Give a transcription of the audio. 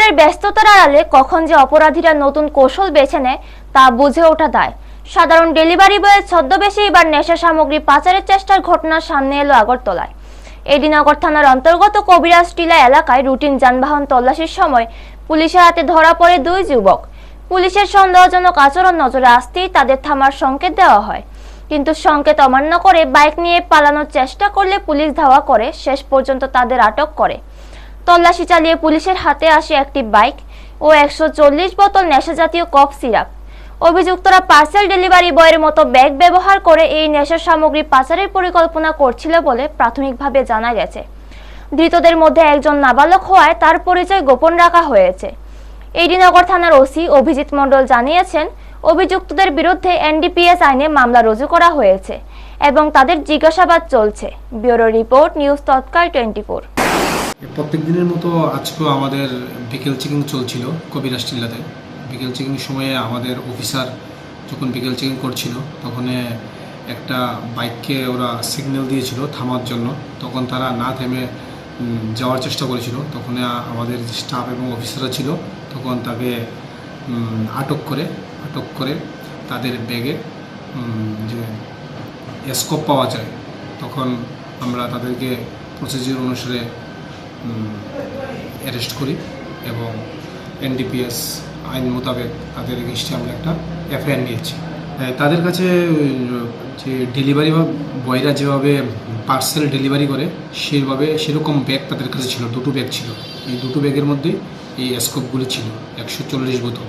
পরিবারের ব্যস্ততার আড়ালে কখন যে অপরাধীরা নতুন কৌশল বেছে নেয় তা বুঝে ওঠা দায়। সাধারণ ডেলিভারি বয়ের ছদ্মবেশে এবার নেশা সামগ্রী পাচারের চেষ্টার ঘটনা সামনে এলো আগরতলায়। এডিনগর থানার অন্তর্গত কবিরাজ টিলা এলাকায় রুটিন যানবাহন তল্লাশির সময় পুলিশের হাতে ধরা পড়ে দুই যুবক। পুলিশের সন্দেহজনক আচরণ নজরে আসতেই তাদের থামার সংকেত দেওয়া হয়, কিন্তু সংকেত অমান্য করে বাইক নিয়ে পালানোর চেষ্টা করলে পুলিশ ধাওয়া করে শেষ পর্যন্ত তাদের আটক করে। তল্লাশি চালিয়ে পুলিশের হাতে আসে একটি বাইক ও 140 বোতল নেশা জাতীয় কফ সিরাপ। অভিযুক্তরা পার্সেল ডেলিভারি বয়ের মতো ব্যাগ ব্যবহার করে এই নেশা সামগ্রী পাচারের পরিকল্পনা করছিল বলে প্রাথমিকভাবে জানা গেছে। ধৃতদের মধ্যে একজন নাবালক হওয়ায় তার পরিচয় গোপন রাখা হয়েছে। এডিনগর থানার ওসি অভিজিৎ মণ্ডল জানিয়েছেন, অভিযুক্তদের বিরুদ্ধে এনডিপিএস আইনে মামলা রুজু করা হয়েছে এবং তাদের জিজ্ঞাসাবাদ চলছে। ব্যুরো রিপোর্ট, নিউজ তৎকাল 24। প্রত্যেক দিনের মতো আজকেও আমাদের বিকেল চেকিং চলছিল কবিরাজ টিল্লাতে। বিকেল চেকিং সময়ে আমাদের অফিসার যখন বিকেল চেকিং করছিল তখন একটা বাইককে ওরা সিগন্যাল দিয়েছিল থামার জন্য। তখন তারা না থেমে যাওয়ার চেষ্টা করেছিল। তখন আমাদের যে স্টাফ এবং অফিসাররা ছিল তখন তাকে আটক করে তাদের ব্যাগে যে স্কোপ পাওয়া যায়, তখন আমরা তাদেরকে প্রসিডিউর অনুসারে অ্যারেস্ট করি এবং এনডিপিএস আইন মোতাবেক তাদের এগেইনস্টে আমরা একটা এফআইআর নিয়েছি। তাদের কাছে যে ডেলিভারি বয়রা যেভাবে পার্সেল ডেলিভারি করে সেরকম ব্যাগ তাদের কাছে ছিল, দুটো ব্যাগ ছিল। এই দুটো ব্যাগের মধ্যেই এই স্কোপগুলি ছিল, 140 বোতল।